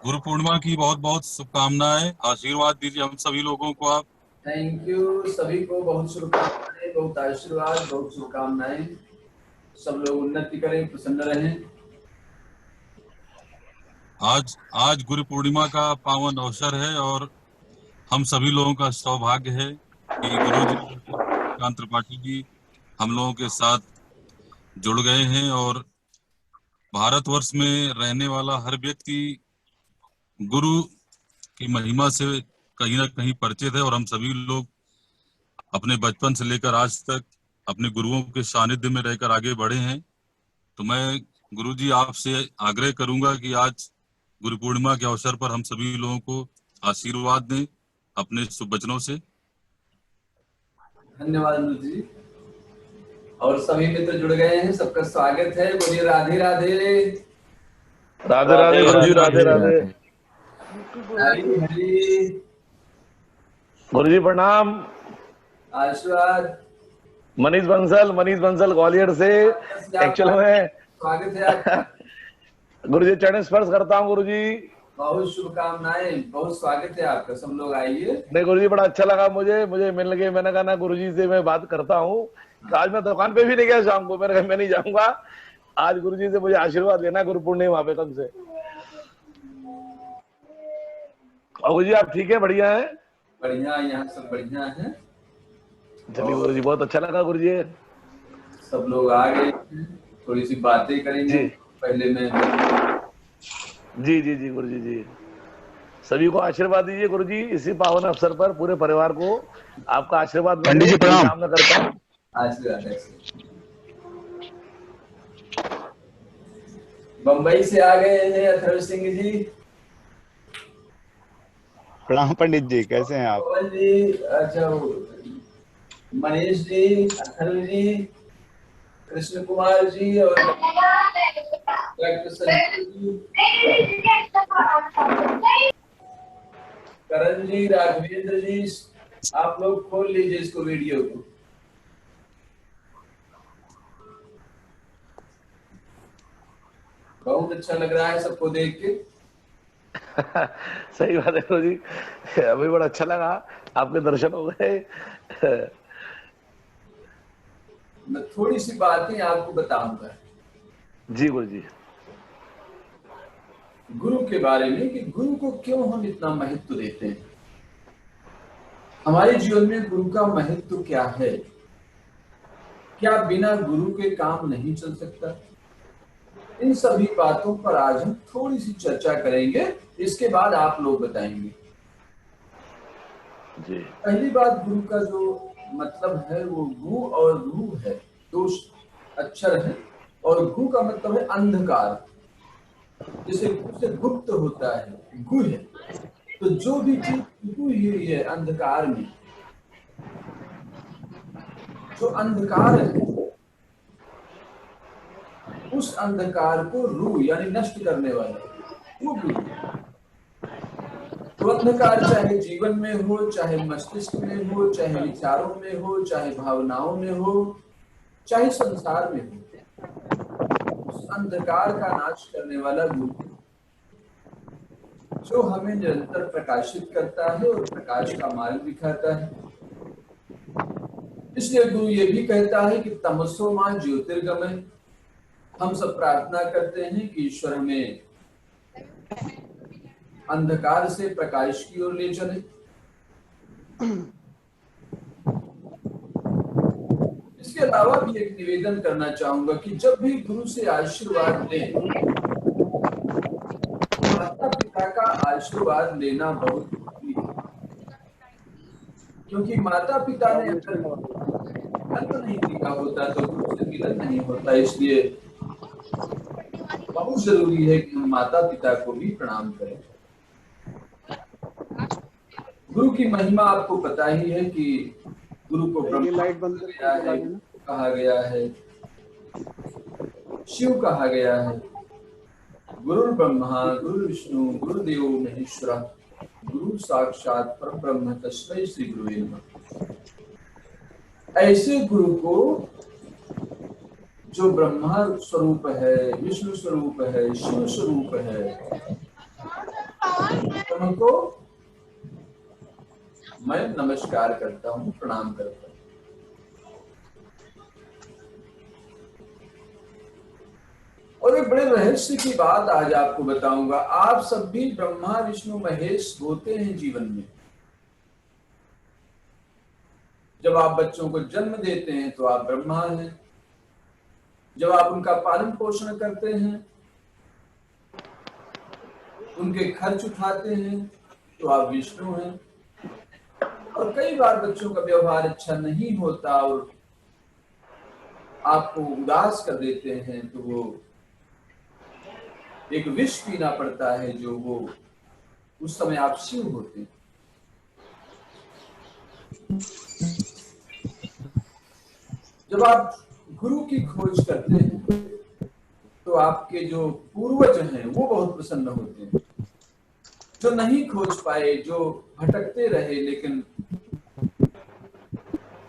गुरु पूर्णिमा की बहुत बहुत शुभकामनाएं। आशीर्वाद दीजिए हम सभी लोगों को आप। Thank you. सभी को बहुत शुभकामनाएं, बहुत आशीर्वाद, बहुत शुभकामनाएं। सब लोग उन्नति करें, प्रसन्न रहें। आज आज गुरु पूर्णिमा का पावन अवसर है और हम सभी लोगों का सौभाग्य है कि गुरु जी कांत त्रिपाठी जी हम लोगों के साथ जुड़ गए हैं। और भारतवर्ष में रहने वाला हर व्यक्ति गुरु की महिमा से कहीं ना कहीं परिचित है और हम सभी लोग अपने बचपन से लेकर आज तक अपने गुरुओं के सानिध्य में रहकर आगे बढ़े हैं। तो मैं गुरु जी आपसे आग्रह करूंगा कि आज गुरु पूर्णिमा के अवसर पर हम सभी लोगों को आशीर्वाद दें अपने शुभ वचनों से। धन्यवाद अनिल जी। और सभी मित्र जुड़ गए हैं, सबका स्वागत है। बोलिए राधे राधे। राधे राधे गुरु जी, राधे राधे। हरी हरी। गुरु जी प्रणाम। आशीर्वाद। मनीष बंसल ग्वालियर से। एक्चुअल में स्वागत है आपका। गुरु जी चरण स्पर्श करता हूँ गुरु जी। बहुत शुभकामनाएं, बहुत स्वागत है आपका। सब लोग आइए। नहीं गुरु जी, बड़ा अच्छा लगा मुझे मिल गए। मैंने कहा ना गुरु जी से मैं बात करता हूँ। आज मैं दुकान पे भी नहीं गया शाम को, मैंने कहा मैं नहीं जाऊंगा, आज गुरु जी से मुझे आशीर्वाद लेना गुरु पूर्णिमा पे कम से। गुरु जी आप ठीक है? बढ़िया है? बढ़िया, यहाँ सब बढ़िया है। चलिए गुरु जी, बहुत अच्छा लगा गुरु जी। सब लोग आ गए, थोड़ी सी बातें करेंगे। जी पहले मैं जी जी जी गुरु जी सभी को आशीर्वाद दीजिए गुरु जी। इसी पावन अवसर पर पूरे परिवार को आपका आशीर्वाद पंडित जी प्रणाम। कामना करता हूँ। आशीर्वाद। बम्बई से आ गए हैं अथर्व सिंह जी। प्रणाम पंडित जी, कैसे हैं आप? पवन जी, अच्छा मनीष जी, अथर्व जी, कृष्ण कुमार जी और डॉक्टर संजय जी, करण जी, राघवेंद्र जी, आप लोग खोल लीजिए इसको, वीडियो को। बहुत अच्छा लग रहा है सबको देख के। सही बात है गुरु जी, अभी बड़ा अच्छा लगा, आपके दर्शन हो गए। मैं थोड़ी सी बातें आपको बताऊंगा जी गुरु जी। गुरु के बारे में कि गुरु को क्यों हम इतना महत्व देते हैं। हमारे जीवन में गुरु का महत्व क्या है? क्या बिना गुरु के काम नहीं चल सकता? इन सभी बातों पर आज हम थोड़ी सी चर्चा करेंगे, इसके बाद आप लोग बताएंगे। जी। पहली बात, गुरु का जो मतलब है वो गु और रू है, दो अक्षर है। और गु का मतलब है अंधकार, जैसे गु से गुप्त होता है, गु है। तो जो भी चीज छुपी हुई है अंधकार में, जो अंधकार है, उस अंधकार को रू यानी नष्ट करने वाला वो गुरु। तो अंधकार चाहे जीवन में हो, चाहे मस्तिष्क में हो, चाहे विचारों में हो, चाहे भावनाओं में हो, चाहे संसार में हो, उस अंधकार का नाश करने वाला गुरु, जो हमें निरंतर प्रकाशित करता है और प्रकाश का मार्ग दिखाता है। इसलिए गुरु ये भी कहता है कि तमसो मां ज्योतिर्गमय। हम सब प्रार्थना करते हैं कि ईश्वर हमें अंधकार से प्रकाश की ओर ले चले। इसके अलावा भी एक निवेदन करना चाहूंगा कि जब भी गुरु से आशीर्वाद लें, माता पिता का आशीर्वाद लेना बहुत जरूरी है। क्योंकि माता पिता ने अगर जन्म नहीं दिया होता तो गुरु से मिलन नहीं होता। इसलिए बहुत जरूरी है कि हम माता पिता को भी प्रणाम करें। गुरु की महिमा आपको पता ही है कि गुरु को ब्रह्मा कहा गया है, शिव कहा गया है, गुरु ब्रह्मा गुरु विष्णु गुरुदेव महेश्वरा, गुरु साक्षात परब्रह्म तस्मै श्री गुरुवे नमः। ऐसे गुरु को जो ब्रह्मा स्वरूप है, विष्णु स्वरूप है, शिव स्वरूप है, तुमको मैं नमस्कार करता हूँ, प्रणाम करता हूँ। और एक बड़े रहस्य की बात आज आपको बताऊंगा। आप सब भी ब्रह्मा विष्णु महेश होते हैं जीवन में। जब आप बच्चों को जन्म देते हैं तो आप ब्रह्मा हैं। जब आप उनका पालन पोषण करते हैं, उनके खर्च उठाते हैं, तो आप विष्णु हैं। और कई बार बच्चों का व्यवहार अच्छा नहीं होता और आपको उदास कर देते हैं, तो वो एक विष पीना पड़ता है, जो वो उस समय आप शिव होते हैं। जब आप गुरु की खोज करते हैं तो आपके जो पूर्वज हैं वो बहुत प्रसन्न होते हैं। जो नहीं खोज पाए, जो भटकते रहे, लेकिन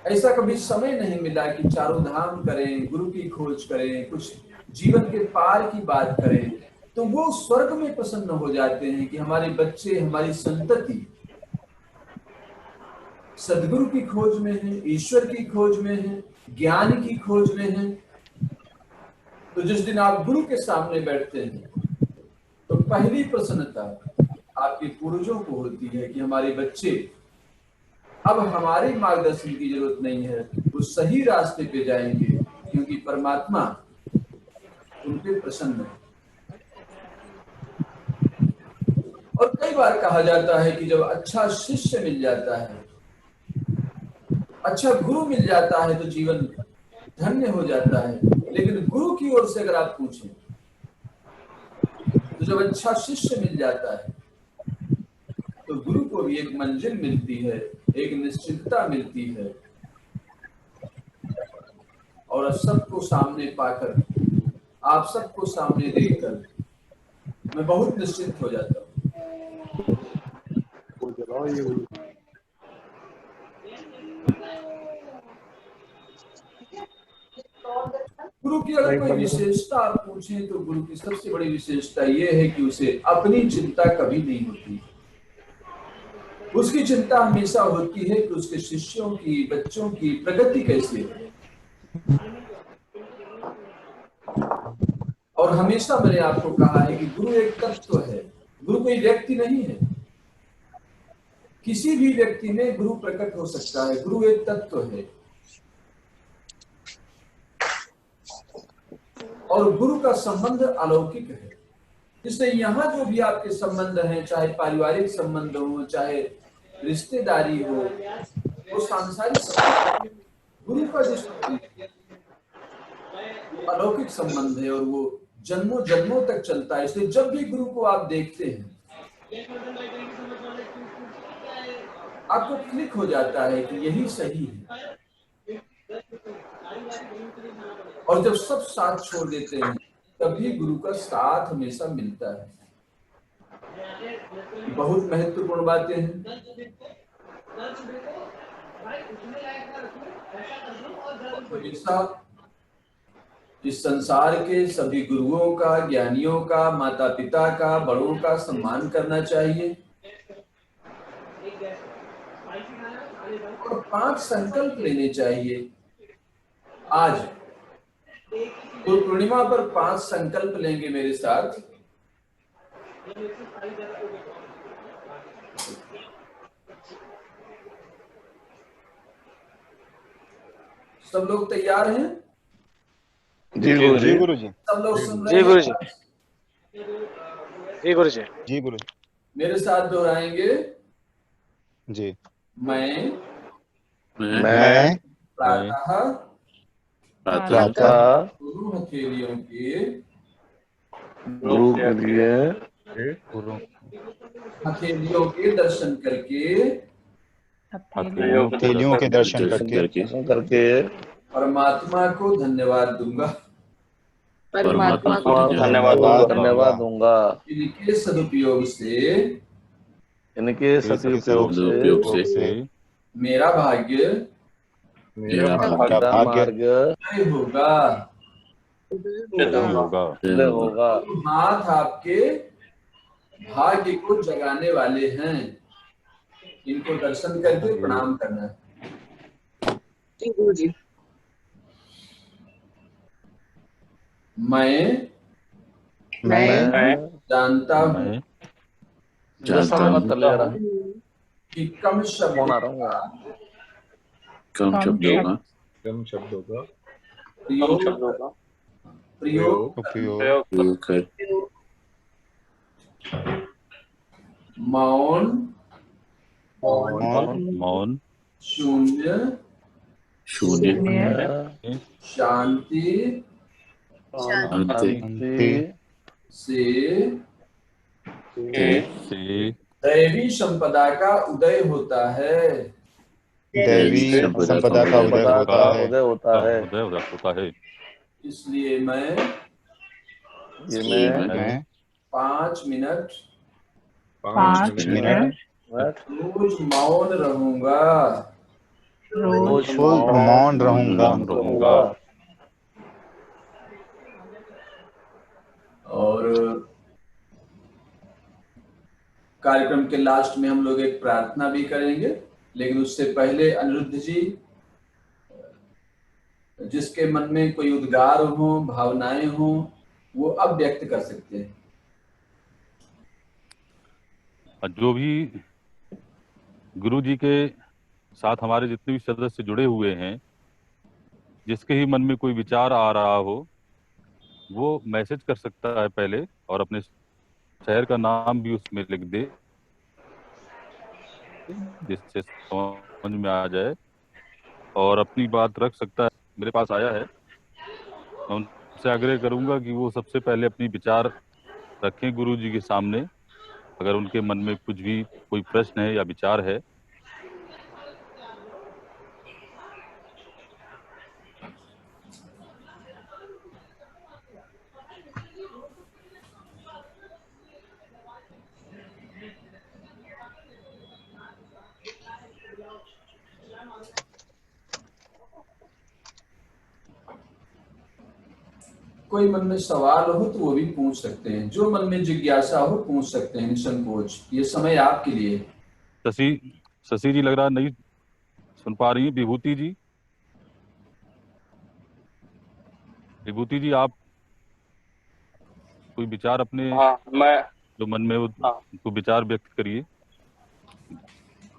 ऐसा कभी समय नहीं मिला कि चारों धाम करें, गुरु की खोज करें, कुछ जीवन के पार की बात करें, तो वो स्वर्ग में प्रसन्न हो जाते हैं कि हमारे बच्चे, हमारी संतति सदगुरु की खोज में है, ईश्वर की खोज में है, ज्ञान की खोज में है। तो जिस दिन आप गुरु के सामने बैठते हैं तो पहली प्रसन्नता आपके पूर्वजों को होती है कि हमारे बच्चे अब हमारे मार्गदर्शन की जरूरत नहीं है, वो सही रास्ते पे जाएंगे, क्योंकि परमात्मा उन पे प्रसन्न है। और कई बार कहा जाता है कि जब अच्छा शिष्य मिल जाता है, अच्छा गुरु मिल जाता है, तो जीवन धन्य हो जाता है। लेकिन गुरु की ओर से अगर आप पूछें तो जब अच्छा शिष्य मिल जाता है तो गुरु को भी एक मंजिल मिलती है, एक निश्चितता मिलती है, और सबको सामने पाकर, आप सबको सामने देखकर मैं बहुत निश्चिंत हो जाता हूँ। गुरु की अगर कोई विशेषता आप पूछें तो गुरु की सबसे बड़ी विशेषता यह है कि उसे अपनी चिंता कभी नहीं होती। उसकी चिंता हमेशा होती है कि उसके शिष्यों की, बच्चों की प्रगति कैसे है। और हमेशा मैंने आपको कहा है कि गुरु एक तत्व है, गुरु कोई व्यक्ति नहीं है। किसी भी व्यक्ति में गुरु प्रकट हो सकता है, गुरु एक तत्व है। और गुरु का संबंध अलौकिक है। इसलिए यहाँ जो भी आपके संबंध हैं, चाहे पारिवारिक संबंध हो, चाहे रिश्तेदारी हो, वो सांसारिक संबंध, गुरु का जो अलौकिक संबंध है और वो जन्मों जन्मों तक चलता है। इसलिए जब भी गुरु को आप देखते हैं आपको क्लिक हो जाता है कि यही सही है। और जब सब साथ छोड़ देते हैं तभी गुरु का साथ हमेशा मिलता है। बहुत महत्वपूर्ण बातें हैं। हमेशा इस संसार के सभी गुरुओं का, ज्ञानियों का, माता पिता का, बड़ों का सम्मान करना चाहिए। और 5 संकल्प लेने चाहिए। आज गुरु पूर्णिमा पर 5 संकल्प लेंगे मेरे साथ। सब लोग तैयार हैं? जी गुरु जी। गुरु जी। सब लोग सुन रहे जी हैं? गुरु जी। जी गुरु जी। जी गुरु जी। मेरे साथ दोहराएंगे। जी। मैं प्रातः गुरु हथेलियों के हथेलियों के दर्शन करके हथेलियों के दर्शन करके परमात्मा को धन्यवाद दूंगा। परमात्मा को धन्यवाद दूंगा। इनके सदुपयोग से इनके सदुपयोग से मेरा भाग्य मार्ग तय होगा। होगा। हाथ आपके भाग्य को जगाने वाले हैं, इनको दर्शन करके प्रणाम करना है। जी गुरु जी। मैं मैं जानता हूँ मैं जानता मत कर ले जरा, कि कम फोन शब्दों आ रहा हूँ यार। कम शब्दों का कम शब्दों का प्रयोग प्रयोग उपयोग प्रयोग कर मौन मौन मौन शून्य शून्य शांति शांति शांति से से दैवी संपदा का उदय होता है। दैवी संपदा का उदय संपदा होता का है। उदय होता है। उदय होता है। इसलिए मैं ये इसलिए मैं मैं 5 मिनट 5 मिनट रोज मौन रहूंगा। रोज मौन रहूंगा। मौन रहूंगा। और कार्यक्रम के लास्ट में हम लोग एक प्रार्थना भी करेंगे, लेकिन उससे पहले अनिरुद्ध जी, जिसके मन में कोई उद्गार हो, भावनाएं हो, वो अब व्यक्त कर सकते हैं। और जो भी गुरु जी के साथ हमारे जितने भी सदस्य जुड़े हुए हैं, जिसके ही मन में कोई विचार आ रहा हो, वो मैसेज कर सकता है पहले, और अपने शहर का नाम भी उसमें लिख दे, जिससे समझ में आ जाए, और अपनी बात रख सकता है। मेरे पास आया है, मैं उनसे आग्रह करूंगा कि वो सबसे पहले अपनी विचार रखें गुरु जी के सामने। अगर उनके मन में कुछ भी कोई प्रश्न है या विचार है। कोई मन में सवाल हो तो वो भी पूछ सकते हैं, जो मन में जिज्ञासा हो पूछ सकते हैं निसंकोच। ये समय आपके लिए। शशि शशि जी लग रहा नहीं सुन पा रही हैं। विभूति जी, विभूति जी, आप कोई विचार अपने मैं जो मन में हो तो विचार व्यक्त करिए।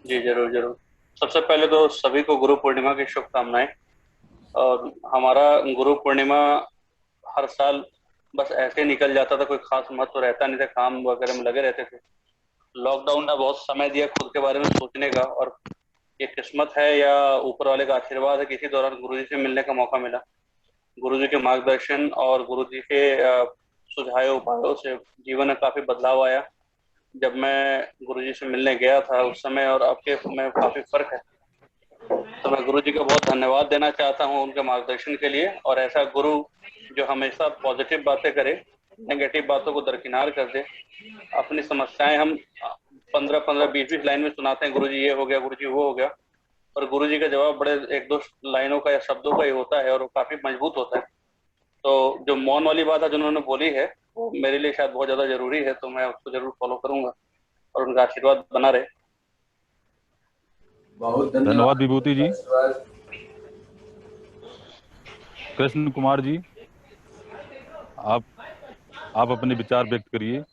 जी जरूर जरूर। सबसे पहले तो सभी को गुरु पूर्णिमा की शुभकामनाएं। और हमारा गुरु पूर्णिमा हर साल बस ऐसे निकल जाता था, कोई खास महत्व रहता नहीं था, काम वगैरह में लगे रहते थे। लॉकडाउन ने बहुत समय दिया खुद के बारे में सोचने का, और ये किस्मत है या ऊपर वाले का आशीर्वाद है कि इसी दौरान गुरु जी से मिलने का मौका मिला। गुरु जी के मार्गदर्शन और गुरु जी के सुझाए उपायों से जीवन में काफी बदलाव आया। जब मैं गुरुजी से मिलने गया था उस समय और अब के में काफी फर्क है। तो मैं गुरुजी का बहुत धन्यवाद देना चाहता हूँ उनके मार्गदर्शन के लिए। और ऐसा गुरु जो हमेशा पॉजिटिव बातें करे, नेगेटिव बातों को दरकिनार कर दे। अपनी समस्याएं हम 15-15, 20-20 लाइन में सुनाते हैं, गुरुजी ये हो गया, गुरुजी वो हो गया, और गुरुजी का जवाब बड़े 1-2 लाइनों का या शब्दों का ही होता है, और वो काफी मजबूत होता है। तो जो मौन वाली बात है जो उन्होंने बोली है, वो मेरे लिए शायद बहुत ज्यादा जरूरी है, तो मैं उसको जरूर फॉलो करूंगा और उनका आशीर्वाद बना रहे। बहुत धन्यवाद विभूति जी। आशीर्वाद। कृष्ण कुमार जी, आप अपने विचार व्यक्त करिए।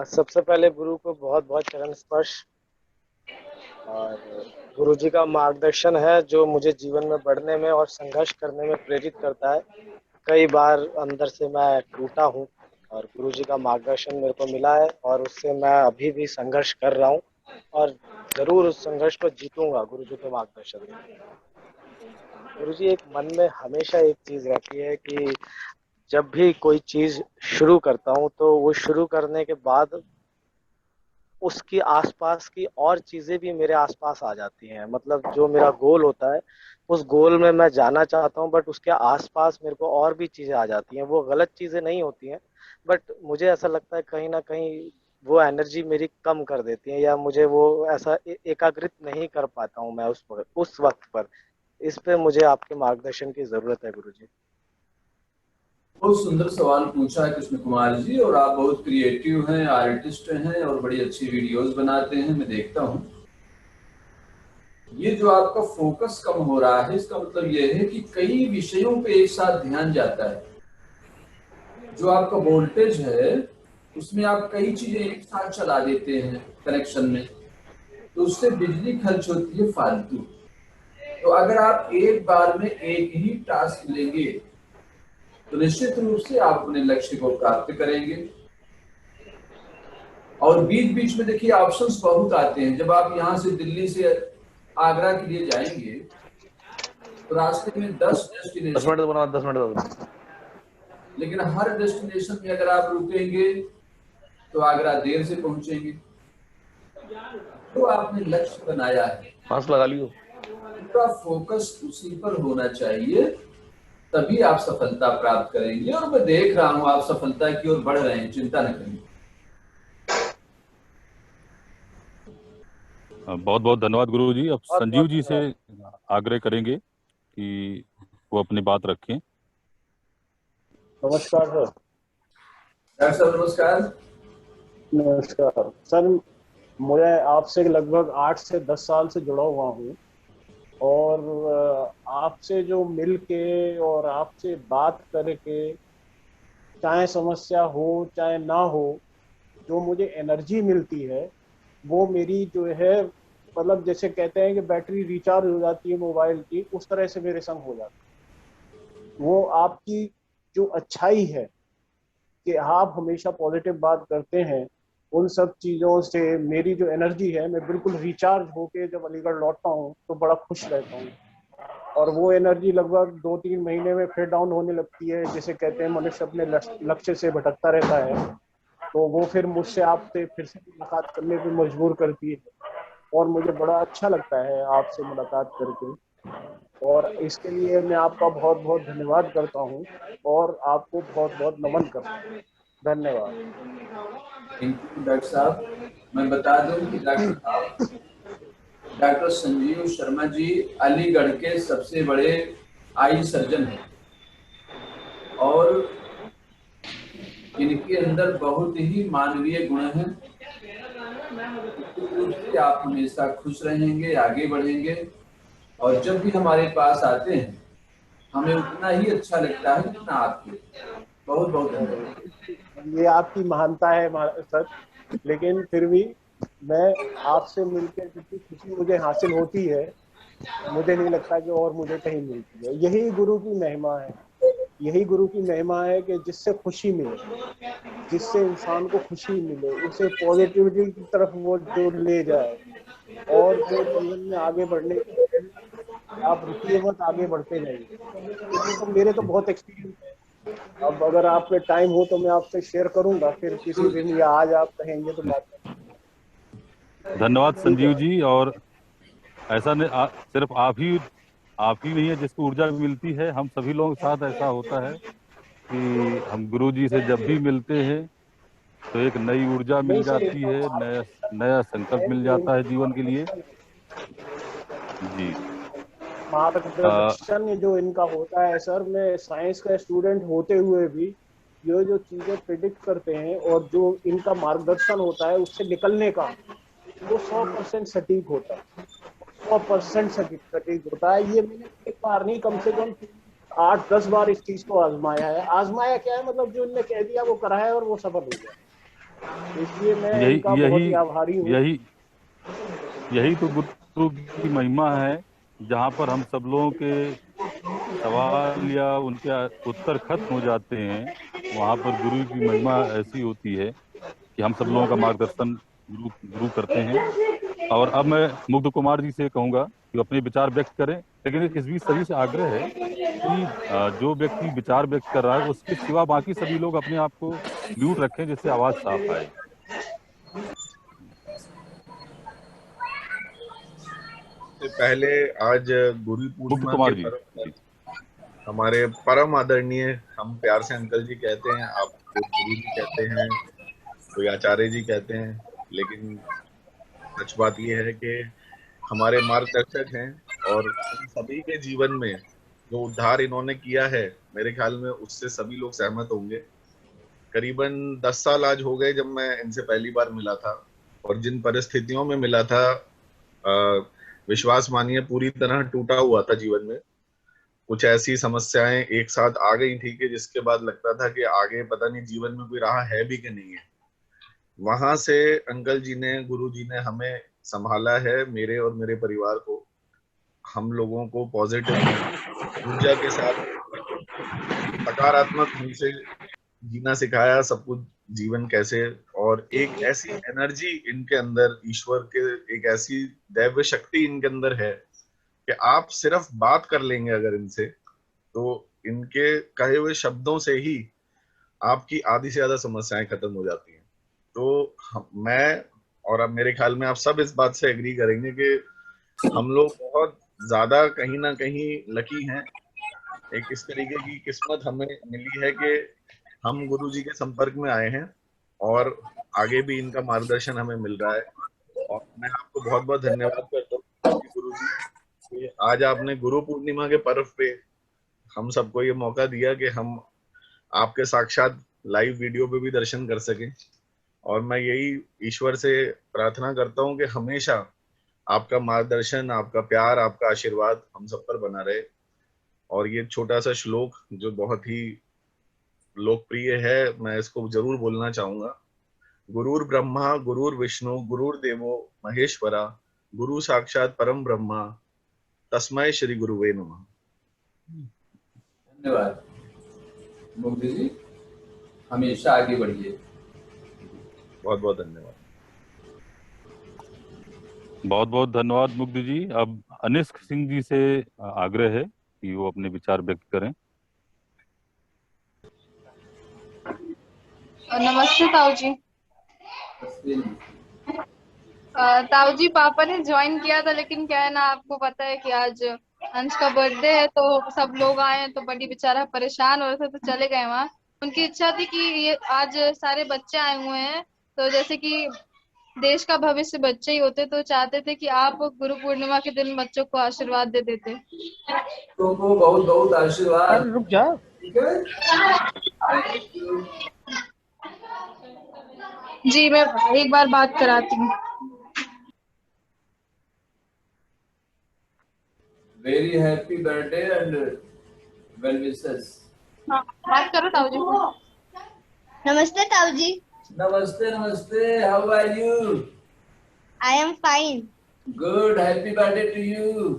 सबसे पहले गुरु को बहुत बहुत चरण स्पर्श, और गुरु जी का मार्गदर्शन है जो मुझे जीवन में बढ़ने में और संघर्ष करने में प्रेरित करता है। कई बार अंदर से मैं टूटा हूँ और गुरु जी का मार्गदर्शन मेरे को मिला है, और उससे मैं अभी भी संघर्ष कर रहा हूँ, और जरूर उस संघर्ष को जीतूंगा गुरु जी के मार्गदर्शन में। गुरु जी, एक मन में हमेशा एक चीज रहती है कि जब भी कोई चीज शुरू करता हूँ तो वो शुरू करने के बाद उसकी आसपास की और चीजें भी मेरे आसपास आ जाती हैं। मतलब जो मेरा गोल होता है उस गोल में मैं जाना चाहता हूँ, बट उसके आसपास मेरे को और भी चीजें आ जाती हैं। वो गलत चीजें नहीं होती हैं, बट मुझे ऐसा लगता है कहीं ना कहीं वो एनर्जी मेरी कम कर देती है, या मुझे वो ऐसा एकाग्रित नहीं कर पाता हूँ मैं उस वक्त पर। इस पे मुझे आपके मार्गदर्शन की जरूरत है गुरु जी। बहुत सुंदर सवाल पूछा है कृष्ण कुमार जी, और आप बहुत क्रिएटिव हैं, आर्टिस्ट हैं और बड़ी अच्छी वीडियोस बनाते हैं, मैं देखता हूँ। ये जो आपका फोकस कम हो रहा है, इसका मतलब ये है कि कई विषयों पे एक साथ ध्यान जाता है। जो आपका वोल्टेज है उसमें आप कई चीजें एक साथ चला देते हैं कनेक्शन में, तो उससे बिजली खर्च होती है फालतू। तो अगर आप एक बार में एक ही टास्क लेंगे तो निश्चित रूप से आप अपने लक्ष्य को प्राप्त करेंगे। और बीच बीच में देखिए ऑप्शंस बहुत आते हैं। जब आप यहाँ से दिल्ली से आगरा के लिए जाएंगे तो रास्ते में 10 डेस्टिनेशन, लेकिन हर डेस्टिनेशन में अगर आप रुकेंगे तो आगरा देर से पहुंचेंगे। तो आपने लक्ष्य बनाया है, पास लगा लियो, पूरा फोकस उसी पर होना चाहिए, तभी आप सफलता प्राप्त करेंगे। और मैं देख रहा हूं आप सफलता की ओर बढ़ रहे हैं, चिंता न करिए। बहुत बहुत धन्यवाद गुरु जी। अब संजीव जी से आग्रह करेंगे कि वो अपनी बात रखें। नमस्कार सर। डॉक्टर साहब नमस्कार। नमस्कार सर, मैं आपसे लगभग 8 से 10 साल से जुड़ा हुआ हूँ, और आपसे जो मिल के और आपसे बात करके, चाहे समस्या हो चाहे ना हो, जो मुझे एनर्जी मिलती है वो मेरी जो है, मतलब जैसे कहते हैं कि बैटरी रिचार्ज हो जाती है मोबाइल की, उस तरह से मेरे संग हो जाती है। वो आपकी जो अच्छाई है कि आप हमेशा पॉजिटिव बात करते हैं, उन सब चीज़ों से मेरी जो एनर्जी है, मैं बिल्कुल रिचार्ज होके जब अलीगढ़ लौटता हूँ तो बड़ा खुश रहता हूँ। और वो एनर्जी लगभग 2-3 महीने में फिर डाउन होने लगती है। जैसे कहते हैं मनुष्य अपने लक्ष्य से भटकता रहता है, तो वो फिर मुझसे आपसे फिर से मुलाकात करने पे मजबूर करती है, और मुझे बड़ा अच्छा लगता है आपसे मुलाकात करके। और इसके लिए मैं आपका बहुत बहुत धन्यवाद करता हूँ और आपको बहुत बहुत नमन करता हूँ। धन्यवाद। डॉक्टर साहब, मैं बता दूं कि डॉक्टर संजीव शर्मा जी अलीगढ़ के सबसे बड़े आई सर्जन हैं, और इनके अंदर बहुत ही मानवीय गुण हैं। आप हमेशा खुश रहेंगे, आगे बढ़ेंगे, और जब भी हमारे पास आते हैं हमें उतना ही अच्छा लगता है जितना आपको। बहुत बहुत धन्यवाद। ये आपकी महानता है सर, लेकिन फिर भी मैं आपसे मिलकर जितनी खुशी मुझे हासिल होती है, मुझे नहीं लगता कि और मुझे कहीं मिलती है। यही गुरु की महिमा है, यही गुरु की महिमा है कि जिससे खुशी मिले, जिससे इंसान को खुशी मिले, उसे पॉजिटिविटी की तरफ वो जो ले जाए, और जो जीवन में आगे बढ़ने के, आप रुकिए मत, आगे बढ़ते जाइए। तो मेरे तो बहुत एक्सपीरियंस है। अब अगर आप पे टाइम हो तो मैं आपसे शेयर करूंगा फिर किसी दिन, या आज आप कहेंगे तो बात करेंगे। धन्यवाद संजीव जी। और ऐसा नहीं सिर्फ आप ही नहीं है जिसको ऊर्जा मिलती है, हम सभी लोगों के साथ ऐसा होता है कि हम गुरु जी से जब भी मिलते हैं तो एक नई ऊर्जा मिल जाती है, नया संकल्प मिल जाता है जीवन के लिए। जी, मार्गदर्शन जो इनका होता है सर, मैं साइंस का स्टूडेंट होते हुए भी ये जो चीजें प्रिडिक्ट करते हैं और जो इनका मार्गदर्शन होता है उससे निकलने का, वो 100% सटीक होता है, 100% सटीक होता है। ये मैंने एक बार नहीं, कम से कम 8-10 बार इस चीज को आजमाया है। आजमाया क्या है, मतलब जो इनने कह दिया वो करा है और वो सफल हो गया। इसलिए मैं इनका बहुत ही आभारी हूँ। यही तो गुरु की महिमा है, जहाँ पर हम सब लोगों के सवाल या उनके उत्तर खत्म हो जाते हैं, वहाँ पर गुरु की महिमा ऐसी होती है कि हम सब लोगों का मार्गदर्शन गुरु करते हैं। और अब मैं मुग्ध कुमार जी से कहूँगा कि अपने विचार व्यक्त करें, लेकिन इस बीच सभी से आग्रह है कि जो व्यक्ति विचार व्यक्त कर रहा है उसके सिवा बाकी सभी लोग अपने आप को म्यूट रखें, जिससे आवाज साफ आए। पहले आज गुरु पूर्णिमा के पर्व, हमारे परम आदरणीय, हम प्यार से अंकल जी कहते हैं, आप गुरु जी कहते हैं, कोई आचार्य जी कहते हैं, लेकिन सच बात यह है कि हमारे मार्गदर्शक हैं, और सभी के जीवन में जो उद्धार इन्होंने किया है, मेरे ख्याल में उससे सभी लोग सहमत होंगे। करीबन 10 साल आज हो गए जब मैं इनसे पहली बार मिला था, और जिन परिस्थितियों में मिला था, विश्वास मानिए पूरी तरह टूटा हुआ था जीवन में। कुछ ऐसी समस्याएं एक साथ आ गई थी कि जिसके बाद लगता था कि आगे पता नहीं जीवन में कोई राह है भी कि नहीं है। वहां से अंकल जी ने, गुरु जी ने हमें संभाला है, मेरे और मेरे परिवार को, हम लोगों को पॉजिटिव ऊर्जा के साथ सकारात्मक ढंग से जीना सिखाया, सब कुछ जीवन कैसे, और एक ऐसी एनर्जी इनके अंदर, ईश्वर के एक ऐसी दैव शक्ति इनके अंदर है कि आप सिर्फ बात कर लेंगे अगर इनसे, तो इनके कहे हुए शब्दों से ही आपकी आधी से ज्यादा समस्याएं खत्म हो जाती हैं। तो मैं और अब मेरे ख्याल में आप सब इस बात से एग्री करेंगे कि हम लोग बहुत ज्यादा कहीं ना कहीं लकी हैं। एक इस तरीके की किस्मत हमें मिली है कि हम गुरु जी के संपर्क में आए हैं और आगे भी इनका मार्गदर्शन हमें मिल रहा है। और मैं आपको बहुत बहुत धन्यवाद करता हूँ गुरु जी, आज आपने गुरु पूर्णिमा के पर्व पे हम सबको ये मौका दिया कि हम आपके साक्षात लाइव वीडियो पे भी दर्शन कर सकें। और मैं यही ईश्वर से प्रार्थना करता हूँ कि हमेशा आपका मार्गदर्शन, आपका प्यार, आपका आशीर्वाद हम सब पर बना रहे। और ये छोटा सा श्लोक जो बहुत ही लोकप्रिय है, मैं इसको जरूर बोलना चाहूंगा। गुरुर ब्रह्मा गुरुर विष्णु गुरुर्देवो महेश्वरा, गुरु साक्षात परम ब्रह्मा, तस्मै श्री गुरुवे नमः। धन्यवाद मुग्ध जी, हमेशा आगे बढ़िए। बहुत बहुत धन्यवाद। बहुत बहुत धन्यवाद मुग्ध जी। अब अनिष्क सिंह जी से आग्रह है कि वो अपने विचार व्यक्त करें। नमस्ते ताऊ जी। ताऊ जी, पापा ने ज्वाइन किया था, लेकिन क्या है ना, आपको पता है कि आज अंश का बर्थडे है, तो सब लोग आए तो बड़ी बेचारा परेशान हो रहे थे तो चले गए वहाँ। उनकी इच्छा थी कि ये आज सारे बच्चे आए हुए हैं, तो जैसे कि देश का भविष्य बच्चे ही होते, तो चाहते थे कि आप गुरु पूर्णिमा के दिन बच्चों को आशीर्वाद दे देते। तुमको बहुत बहुत आशीर्वाद। रुक जा। ठीक है, जी मैं एक बार बात कराती हूँ। Very happy birthday and well wishes. हाँ, बात करो ताऊ जी को। नमस्ते ताऊ जी। नमस्ते नमस्ते, how are you? I am fine. Good, happy birthday to you.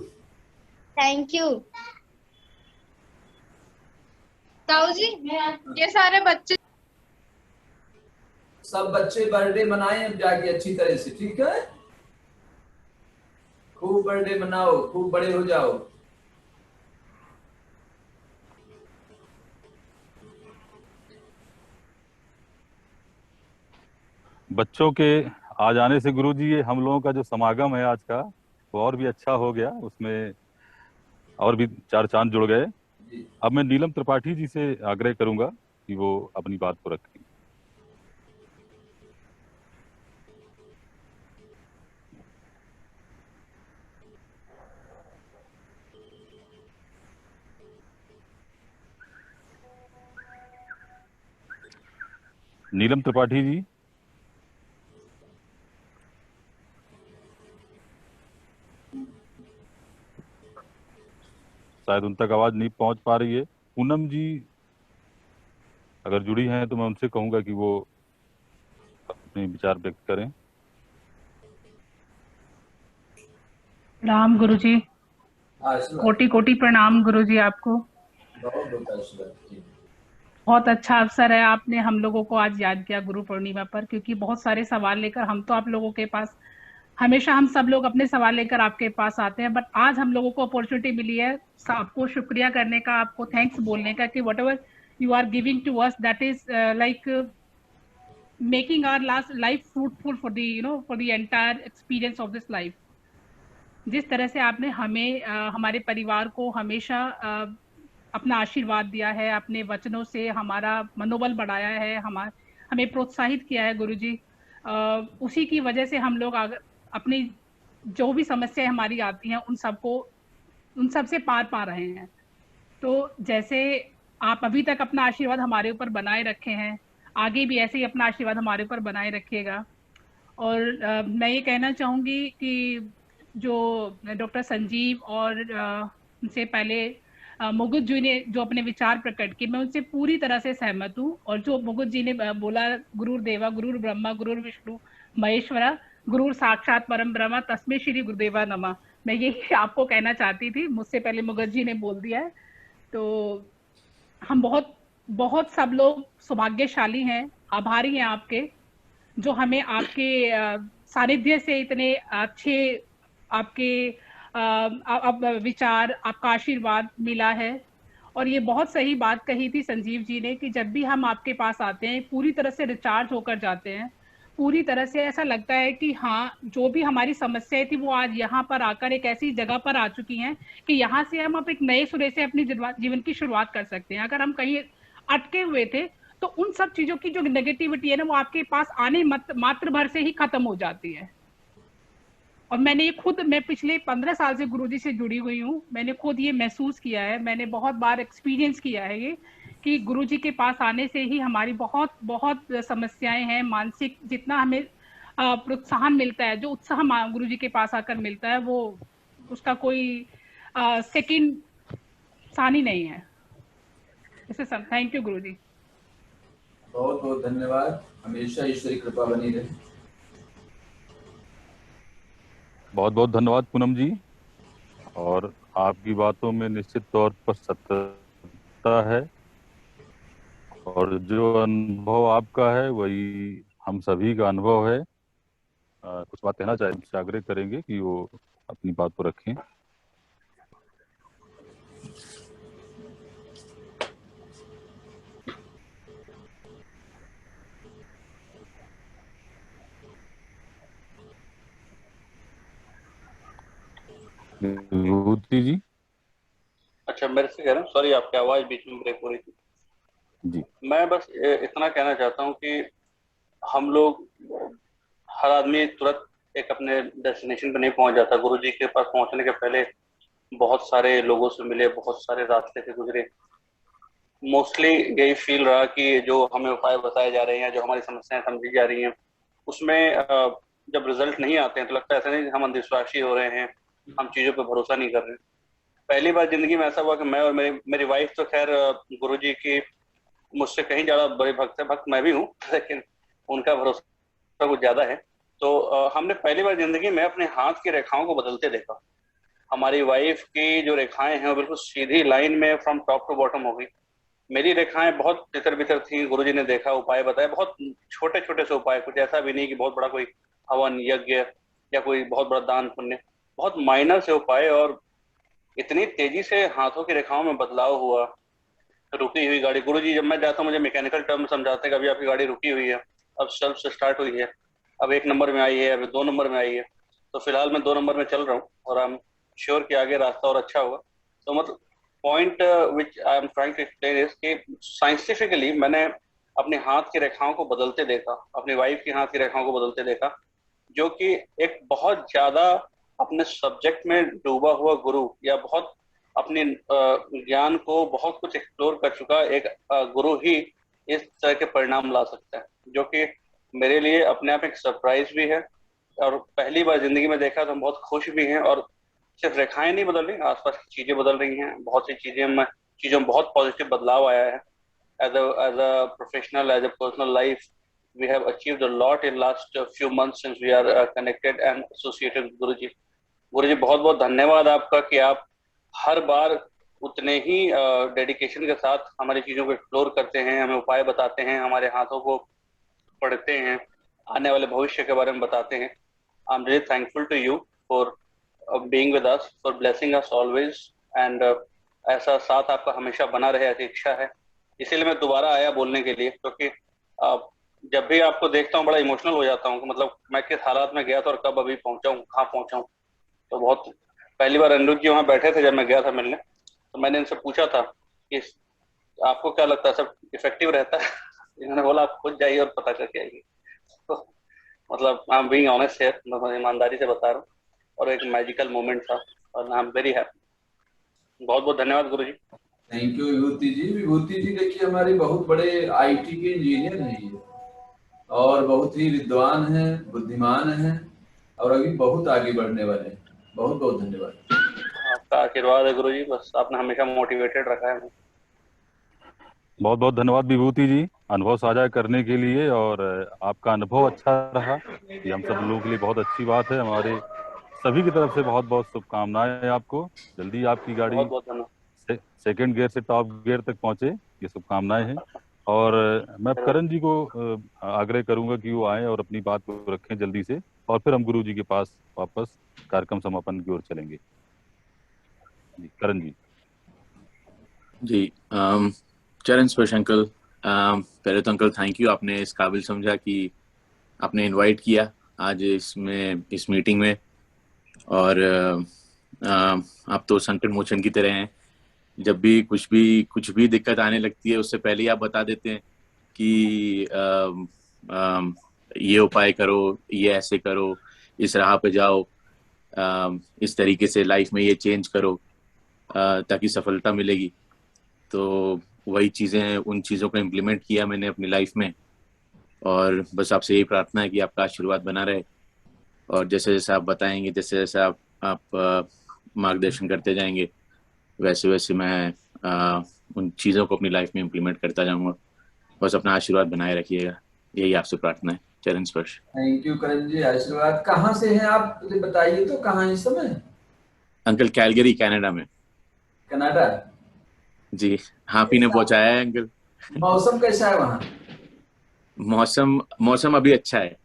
Thank you. ताऊ जी, ये सारे बच्चे, सब बच्चे बर्थडे मनाएं अब जाके अच्छी तरह से, ठीक है? खूब बर्थडे मनाओ, खूब बड़े हो जाओ। बच्चों के आ जाने से गुरुजी, ये हम लोगों का जो समागम है आज का, वो और भी अच्छा हो गया, उसमें और भी चार चांद जुड़ गए। अब मैं नीलम त्रिपाठी जी से आग्रह करूंगा कि वो अपनी बात को रखें। नीलम त्रिपाठी जी। शायद उन तक आवाज नहीं पहुंच पा रही है। पूनम जी अगर जुड़ी हैं तो मैं उनसे कहूंगा कि वो अपने विचार व्यक्त करें। राम गुरुजी, कोटि कोटि प्रणाम गुरुजी आपको। बहुत अच्छा अवसर है, आपने हम लोगों को आज याद किया गुरु पूर्णिमा पर, क्योंकि बहुत सारे सवाल लेकर हम तो आप लोगों के पास, हमेशा हम सब लोग अपने सवाल लेकर आपके पास आते हैं, बट आज हम लोगों को अपॉर्चुनिटी मिली है आपको शुक्रिया करने का, आपको थैंक्स बोलने का कि whatever you are giving to us, that is like making our life fruitful for the for the entire experience of this life. जिस तरह से आपने हमें हमारे परिवार को हमेशा अपना आशीर्वाद दिया है, अपने वचनों से हमारा मनोबल बढ़ाया है, हमें प्रोत्साहित किया है गुरुजी, उसी की वजह से हम लोग अपनी जो भी समस्याएं हमारी आती हैं उन सब से पार पा रहे हैं। तो जैसे आप अभी तक अपना आशीर्वाद हमारे ऊपर बनाए रखे हैं, आगे भी ऐसे ही अपना आशीर्वाद हमारे ऊपर बनाए रखिएगा। और मैं ये कहना चाहूँगी कि जो डॉक्टर संजीव और उनसे पहले मुकुट जी ने जो अपने विचार प्रकट किए, मैं उनसे पूरी तरह से सहमत हूँ। और जो मुकुट जी ने बोला, गुरुर्देवा गुरुर ब्रह्मा गुरुर विष्णु महेश्वरा गुरुर साक्षात परम ब्रह्म तस्मै श्री गुरुदेवा नमः, मैं यही आपको कहना चाहती थी, मुझसे पहले मुकुट जी ने बोल दिया है। तो हम बहुत बहुत सब लोग सौभाग्यशाली हैं, आभारी हैं आपके, जो हमें आपके सानिध्य से इतने अच्छे आपके विचार, आपका आशीर्वाद मिला है। और ये बहुत सही बात कही थी संजीव जी ने कि जब भी हम आपके पास आते हैं पूरी तरह से रिचार्ज होकर जाते हैं, पूरी तरह से ऐसा लगता है कि हाँ, जो भी हमारी समस्याएं थी वो आज यहाँ पर आकर एक ऐसी जगह पर आ चुकी हैं कि यहाँ से हम अब एक नए सिरे से अपनी जीवन की शुरुआत कर सकते हैं। अगर हम कहीं अटके हुए थे तो उन सब चीजों की जो नेगेटिविटी है ना, वो आपके पास आने मात्र भर से ही खत्म हो जाती है। और मैं पिछले 15 साल से गुरुजी से जुड़ी हुई हूँ, मैंने खुद ये महसूस किया है, मैंने बहुत बार एक्सपीरियंस किया है ये कि गुरुजी के पास आने से ही हमारी बहुत बहुत समस्याएं हैं, मानसिक जितना हमें प्रोत्साहन मिलता है, जो उत्साह गुरुजी के पास आकर मिलता है, वो उसका कोई सेकंड सानी नहीं है। थैंक यू गुरुजी। बहुत बहुत धन्यवाद, हमेशा ईश्वरी कृपा बनी रहे। बहुत बहुत धन्यवाद पूनम जी, और आपकी बातों में निश्चित तौर पर सत्यता है, और जो अनुभव आपका है वही हम सभी का अनुभव है। कुछ बात कहना चाहे, उनसे आग्रह करेंगे कि वो अपनी बात को रखें। विभूति जी। अच्छा, मेरे से कह रहे हैं, सॉरी आपकी आवाज बीच में ब्रेक हो रही थी जी। मैं बस इतना कहना चाहता हूँ कि हम लोग, हर आदमी तुरंत एक अपने डेस्टिनेशन पे नहीं पहुंच जाता। गुरुजी के पास पहुंचने के पहले बहुत सारे लोगों से मिले, बहुत सारे रास्ते से गुजरे। मोस्टली यही फील रहा कि जो हमें उपाय बताए जा रहे हैं, जो हमारी समस्याएं समझी जा रही हैं, उसमें जब रिजल्ट नहीं आते हैं तो लगता है ऐसा नहीं कि हम अंधविश्वासी हो रहे हैं, हम चीजों पे भरोसा नहीं कर रहे। पहली बार जिंदगी में ऐसा हुआ कि मैं और मेरी वाइफ तो खैर गुरुजी की मुझसे कहीं ज्यादा बड़े भक्त मैं भी हूँ, लेकिन उनका भरोसा कुछ ज्यादा है। तो हमने पहली बार जिंदगी में अपने हाथ की रेखाओं को बदलते देखा। हमारी वाइफ की जो रेखाएं हैं वो बिल्कुल सीधी लाइन में फ्रॉम टॉप टू बॉटम हो गई। मेरी रेखाएं बहुत तितर बितर थी, गुरुजी ने देखा, उपाय बताया, बहुत छोटे छोटे से उपाय, कुछ ऐसा भी नहीं कि बहुत बड़ा कोई हवन यज्ञ या कोई बहुत बड़ा दान पुण्य, बहुत माइनर से उपाय। और इतनी तेजी से हाथों की रेखाओं में बदलाव हुआ। रुकी हुई गाड़ी, गुरुजी जब मैं जाता हूँ मुझे मैकेनिकल टर्म समझाते हैं कि अभी आपकी गाड़ी रुकी हुई है, अब सेल्फ से स्टार्ट हुई है, अब 1 नंबर में आई है, अभी 2 नंबर में आई है। तो फिलहाल मैं 2 नंबर में चल रहा हूँ और आई एम श्योर कि आगे रास्ता और अच्छा होगा। तो मतलब point which I am trying to explain is कि साइंटिफिकली मैंने अपने हाथ की रेखाओं को बदलते देखा, अपनी वाइफ की हाथ की रेखाओं को बदलते देखा, जो कि एक बहुत ज्यादा अपने सब्जेक्ट में डूबा हुआ गुरु या बहुत अपने ज्ञान को बहुत कुछ एक्सप्लोर कर चुका एक गुरु ही इस तरह के परिणाम ला सकता है, जो कि मेरे लिए अपने आप एक सरप्राइज भी है। और पहली बार जिंदगी में देखा तो हम बहुत खुश भी हैं। और सिर्फ रेखाएं नहीं बदल रही, आसपास की चीजें बदल रही हैं, बहुत सी चीजों में बहुत पॉजिटिव बदलाव आया है। As a professional, as a personal life, we have achieved a lot in last few months since we are connected and associated with गुरुजी। गुरुजी बहुत बहुत धन्यवाद आपका कि आप हर बार उतने ही डेडिकेशन के साथ हमारी चीजों को एक्सप्लोर करते हैं, हमें उपाय बताते हैं, हमारे हाथों को पढ़ते हैं, आने वाले भविष्य के बारे में बताते हैं। I am really thankful to you for being with us, for blessing us always, and ऐसा साथ आपका हमेशा बना रहे, ऐसी इच्छा है। इसीलिए मैं दोबारा आया बोलने के लिए, क्योंकि जब भी आपको देखता हूँ बड़ा इमोशनल हो जाता हूँ कि मतलब मैं किस हालात में गया था और कब अभी पहुंचा हूँ, कहाँ पहुंचा हूँ। तो बहुत पहली बार अनिरुद्ध जी वहाँ बैठे थे जब मैं गया था मिलने, तो मैंने इनसे पूछा था कि आपको क्या लगता है सब इफेक्टिव रहता है? इन्होंने बोला आप खुद जाइए और पता करके आइए। तो मतलब I am being honest here, मैं ईमानदारी से बता रहा हूँ, और एक मैजिकल मोमेंट था और आई एम वेरी हैप्पी। बहुत बहुत धन्यवाद गुरुजी। थैंक यू विभूति जी। विभूति जी देखिए हमारे बहुत बड़े आईटी के इंजीनियर हैं ये, और बहुत ही विद्वान हैं, बुद्धिमान हैं, और अभी बहुत आगे बढ़ने वाले हैं। बहुत बहुत धन्यवाद। आपका आशीर्वाद है गुरुजी, बस आपने हमेशा मोटिवेटेड रखा है हमें। बहुत बहुत धन्यवाद विभूति जी अनुभव साझा करने के लिए, और आपका अनुभव अच्छा रहा, ये हम सब लोगों के लिए बहुत अच्छी बात है। हमारे सभी की तरफ से बहुत बहुत शुभकामनाएं आपको। जल्दी आपकी गाड़ी बहुत बहुत धन्यवाद। सेकंड गियर से टॉप गियर तक पहुंचे, ये शुभकामनाएं हैं। और मैं करण जी को आग्रह करूंगा कि वो आए और अपनी बात को रखें जल्दी से, और फिर हम गुरु जी के पास वापस कार्यक्रम समापन की ओर चलेंगे। जी करण जी। जी चरण स्पर्श अंकल, पहले तो अंकल थैंक यू, आपने इस काबिल समझा कि आपने इनवाइट किया आज इसमें इस मीटिंग में। और आप तो संकट मोचन की तरह हैं, जब भी कुछ भी दिक्कत आने लगती है उससे पहले ही आप बता देते हैं कि ये उपाय करो, ये ऐसे करो, इस राह पे जाओ, इस तरीके से लाइफ में ये चेंज करो ताकि सफलता मिलेगी। तो वही चीज़ें, उन चीज़ों को इम्प्लीमेंट किया मैंने अपनी लाइफ में, और बस आपसे यही प्रार्थना है कि आपका आशीर्वाद बना रहे, और जैसे जैसे आप बताएंगे, जैसे जैसे आप मार्गदर्शन करते जाएंगे, वैसे वैसे मैं उन चीज़ों को अपनी लाइफ में इम्प्लीमेंट करता जाऊंगा। बस अपना आशीर्वाद बनाए रखिएगा, यही आपसे प्रार्थना है। चरण स्पर्श। थैंक यू करण जी, आशीर्वाद। कहाँ से हैं आप, मुझे बताइए तो, कहाँ इस समय? अंकल कैलगरी कनाडा में। कनाडा? जी, हाँ पी ने पहुंचाया है अंकल। मौसम कैसा है वहाँ? मौसम अभी अच्छा है।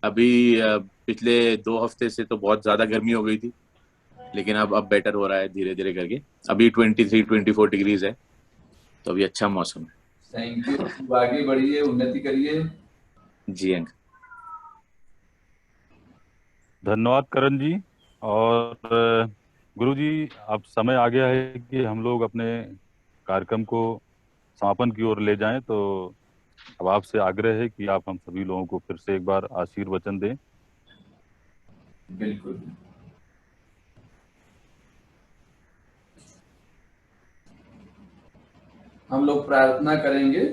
अभी पिछले 2 हफ्ते से तो बहुत ज्यादा गर्मी हो गई थी, लेकिन अब बेटर हो रहा है धीरे धीरे करके। अभी 23-24 डिग्रीज है, तो अभी अच्छा मौसम है। थैंक यू, आगे बढ़िए, उन्नति करिए। जी अंकल। धन्यवाद करण जी। और गुरु जी, अब समय आ गया है कि हम लोग अपने कार्यक्रम को समापन की ओर ले जाएं, तो अब आपसे आग्रह है कि आप हम सभी लोगों को फिर से एक बार आशीर्वचन दें। बिल्कुल। हम लोग प्रार्थना करेंगे